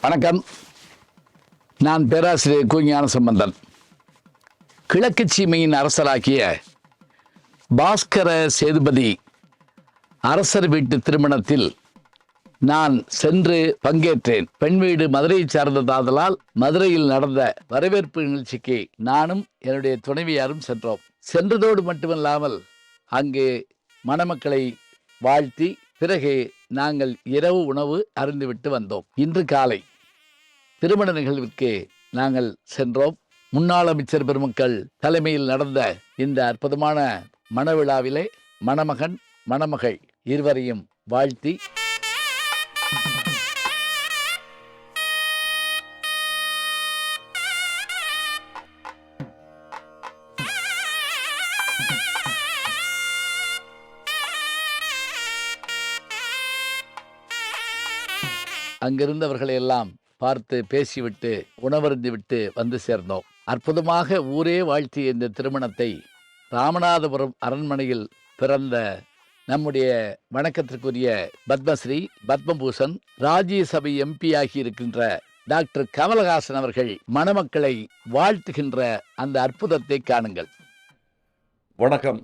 வணக்கம். நான் பேராசிரியர் கு. ஞானசம்பந்தன். கிழக்கு சீமையின் அரசராகிய பாஸ்கர சேதுபதி அரசர் வீட்டு திருமணத்தில் நான் சென்று பங்கேற்றேன். பெண் வீடு மதுரையை சார்ந்ததாதலால் மதுரையில் நடந்த வரவேற்பு நிகழ்ச்சிக்கு நானும் என்னுடைய துணைவியாரும் சென்றோம். சென்றதோடு மட்டுமல்லாமல் அங்கு மணமக்களை வாழ்த்தி பிறகு நாங்கள் இரவு உணவு அருந்துவிட்டு வந்தோம். இன்று காலை திருமண நிகழ்விற்கு நாங்கள் சென்றோம். முன்னாள் அமைச்சர் பெருமக்கள் தலைமையில் நடந்த இந்த அற்புதமான மணவிழாவிலே மணமகன் மணமகள் இருவரையும் வாழ்த்தி அங்கிருந்தவர்களை எல்லாம் பார்த்து பேசிவிட்டு உணவருந்து விட்டு வந்து சேர்ந்தோம். அற்புதமாக ஊரே வாழ்த்திய இந்த திருமணத்தை ராமநாதபுரம் அரண்மனையில் பிறந்த நம்முடைய வணக்கத்திற்குரிய பத்மஸ்ரீ பத்மபூஷன் ராஜ்யசபை எம்பி ஆகி இருக்கின்ற டாக்டர் கமலஹாசன் அவர்கள் மணமக்களை வாழ்த்துகின்ற அந்த அற்புதத்தை காணுங்கள். வணக்கம்.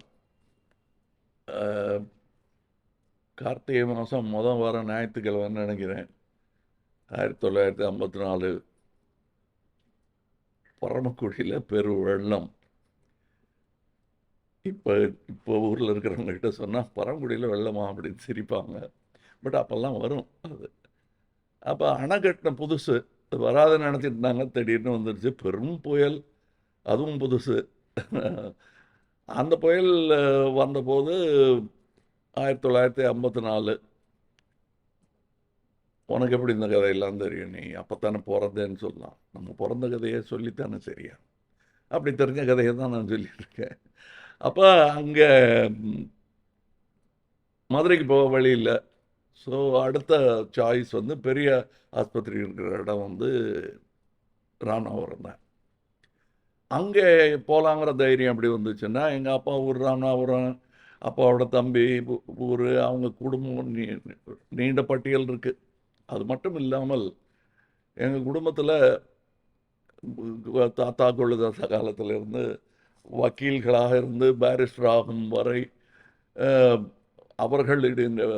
கார்த்திகை மாதம் முதல் வாரம் ஞாயிற்றுக்கிழமைன்னு நினைக்கிறேன். 1954 பரமக்குடியில் பெரு வெள்ளம். இப்போ ஊரில் இருக்கிறவங்ககிட்ட சொன்னால் பரமக்குடியில் வெள்ளமா அப்படின்னு சிரிப்பாங்க. பட் அப்போல்லாம் வரும் அது. அப்போ அணை கட்டின புதுசு வராத நினச்சிட்டு இருந்தாங்க. திடீர்னு வந்துடுச்சு பெரும் புயல், அதுவும் புதுசு. அந்த புயல் வந்தபோது 1954 உனக்கு எப்படி இந்த கதையெல்லாம் தெரியும்? நீ அப்போத்தானே பிறந்தேன்னு சொல்லலாம். நம்ம பிறந்த கதையை சொல்லித்தானே சரியா? அப்படி தெரிஞ்ச கதையை தான் நான் சொல்லியிருக்கேன். அப்போ அங்கே மதுரைக்கு போக வழி இல்லை. ஸோ அடுத்த சாய்ஸ் பெரிய ஆஸ்பத்திரி இருக்கிற இடம் ராமநாதபுரம் தான். அங்கே போகலாங்கிற தைரியம் எப்படி வந்துச்சுன்னா, எங்கள் அப்பா ஊர் ராமநாதபுரம், அப்பாவோட தம்பி ஊர், அவங்க குடும்பம் நீண்ட பட்டியல் இருக்குது. அது மட்டும் இல்லாமல் எங்கள் குடும்பத்தில் தாத்தா கொள்ளுதாசா காலத்திலிருந்து வக்கீல்களாக இருந்து பாரிஸ்டர் ஆகும் வரை அவர்களுடைய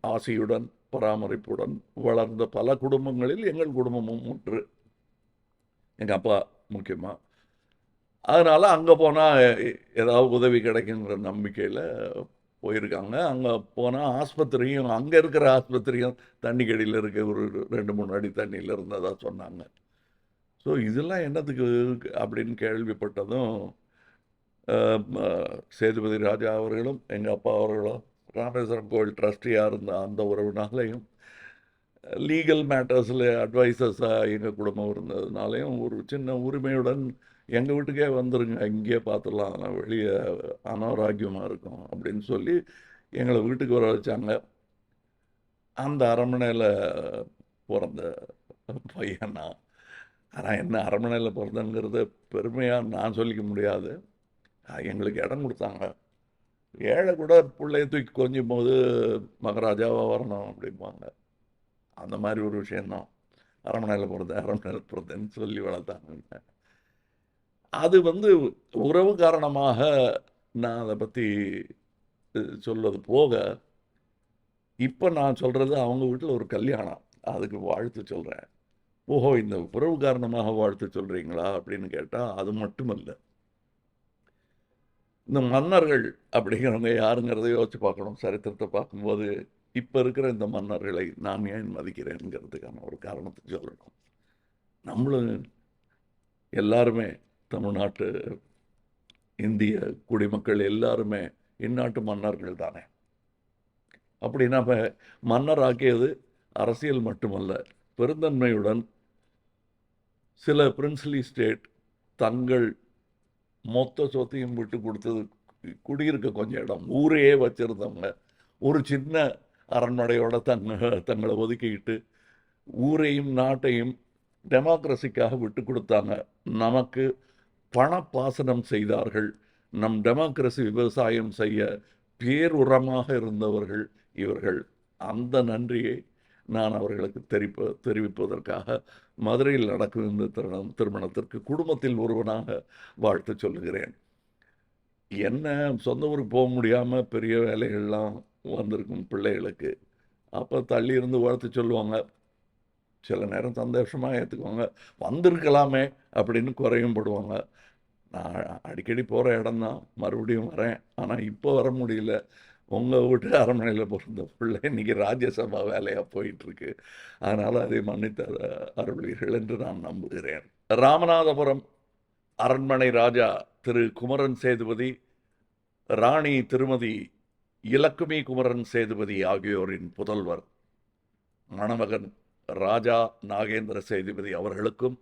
ஆசையுடன் பராமரிப்புடன் வளர்ந்த பல குடும்பங்களில் எங்கள் குடும்பமும் ஒன்று. எங்கள் அப்பா முக்கியமாக. அதனால் அங்கே போனால் ஏதாவது உதவி கிடைக்குங்கிற நம்பிக்கையில் போயிருக்காங்க. அங்கே போனால் ஆஸ்பத்திரியும், அங்கே இருக்கிற ஆஸ்பத்திரியும் தண்ணி கடியில் இருக்க ஒரு 2-3 அடி தண்ணியில் இருந்ததாக சொன்னாங்க. ஸோ இதெல்லாம் என்னத்துக்கு அப்படின்னு கேள்விப்பட்டதும் சேதுபதி ராஜா அவர்களும் எங்கள் அப்பா அவர்களும் ராமேஸ்வரம் கோவில் ட்ரஸ்டியாக இருந்த அந்த உறவுனாலையும் லீகல் மேட்டர்ஸில் அட்வைசர்ஸாக எங்கள் குடும்பம் இருந்ததுனாலையும் ஒரு சின்ன உரிமையுடன் எங்கள் வீட்டுக்கே வந்துருங்க, இங்கேயே பார்த்துடலாம், அதெல்லாம் வெளியே அனாரோக்கியமாக இருக்கும் அப்படின்னு சொல்லி எங்களை வீட்டுக்கு வர வச்சாங்க. அந்த அரண்மனையில் பிறந்த பையனா. ஆனால் என்ன அரண்மனையில் பிறந்தங்கிறத பெருமையாக நான் சொல்லிக்க முடியாது. எங்களுக்கு இடம் கொடுத்தாங்க. ஏழை கூட பிள்ளைய தூக்கி கொஞ்சம் போது மகாராஜாவாக வரணும் அப்படிம்பாங்க. அந்த மாதிரி ஒரு விஷயந்தான். அரண்மனையில் பிறந்தேன்னு சொல்லி வளர்த்தாங்க. அது உறவு காரணமாக நான் அதை பற்றி சொல்வது போக, இப்போ நான் சொல்கிறது அவங்க வீட்டில் ஒரு கல்யாணம், அதுக்கு வாழ்த்து சொல்கிறேன். ஓஹோ, இந்த உறவு காரணமாக வாழ்த்து சொல்கிறீங்களா அப்படின்னு கேட்டால் அது மட்டுமல்ல. இந்த மன்னர்கள் அப்படிங்கிறவங்க யாருங்கிறத யோசிச்சு பார்க்கணும். சரித்திரத்தை பார்க்கும்போது இப்போ இருக்கிற இந்த மன்னர்களை நான் ஏன் மதிக்கிறேங்கிறதுக்கான ஒரு காரணத்தை சொல்லணும். நம்மளும் எல்லாருமே தமிழ்நாட்டு இந்திய குடிமக்கள் எல்லாருமே இந்நாட்டு மன்னர்கள் தானே. அப்படி நம்ம மன்னர் ஆக்கியது அரசியல் மட்டுமல்ல, பெருந்தன்மையுடன் சில பிரின்ஸ்லி ஸ்டேட் தங்கள் மொத்த சொத்தையும் விட்டு கொடுத்தது. குடியிருக்க கொஞ்சம் இடம், ஊரையே வச்சுருந்தவங்க ஒரு சின்ன அரண்மனையோட தங்களை ஒதுக்கிக்கிட்டு ஊரையும் நாட்டையும் டெமோக்ரஸிக்காக விட்டு கொடுத்தாங்க. நமக்கு பணப்பாசனம் செய்தார்கள். நம் டெமோக்ரஸி விவசாயம் செய்ய பேருரமாக இருந்தவர்கள் இவர்கள். அந்த நன்றியை நான் அவர்களுக்கு தெரிவிப்பதற்காக மதுரையில் நடக்கும் இந்த திருமணத்திற்கு குடும்பத்தில் ஒருவனாக வாழ்த்து சொல்லுகிறேன். என்ன சொந்த ஊருக்கு போக முடியாமல் பெரிய வேலைகள்லாம் வந்திருக்கும் பிள்ளைகளுக்கு, அப்போ தள்ளி இருந்து வாழ்த்து சொல்லுவாங்க. சில நேரம் சந்தோஷமாக ஏற்றுக்குவாங்க. வந்திருக்கலாமே அப்படின்னு குறையும் படுவாங்க. நான் அடிக்கடி போகிற இடம்தான், மறுபடியும் வரேன், ஆனால் இப்போ வர முடியல. உங்கள் வீட்டு அரண்மனையில் பிறந்த பிள்ளை இன்றைக்கி ராஜ்யசபா வேலையாக போயிட்டுருக்கு. அதனால் அதை மன்னித்து அருள்வீர்கள் என்று நான் நம்புகிறேன். ராமநாதபுரம் அரண்மனை ராஜா திரு குமரன் சேதுபதி, ராணி திருமதி இலக்குமி குமரன் சேதுபதி ஆகியோரின் புதல்வர் மணமகன் ராஜா நாகேந்திர சேதுபதி அவர்களுக்கும்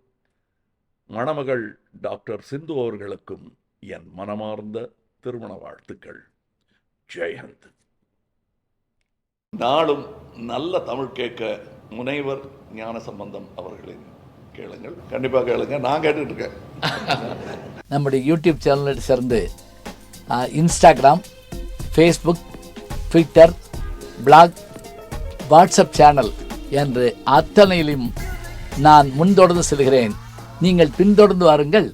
மணமகள் டாக்டர் சிந்து அவர்களுக்கும் என் மனமார்ந்த திருமண வாழ்த்துக்கள். ஜெயஹிந்த். நாளும் நல்ல தமிழ் கேட்க முனைவர் ஞானசம்பந்தம் அவர்களின் கேளுங்கள். கண்டிப்பாக கேளுங்க, நான் கேட்டுட்டு இருக்கேன். நம்முடைய யூடியூப் சேனலை சேர்ந்து Instagram, Facebook, Twitter, blog, WhatsApp channel என்று அத்தனையிலும் நான் முன்தொடர்ந்து செல்கிறேன். நீங்கள் பின்தொடர்ந்து வாருங்கள்.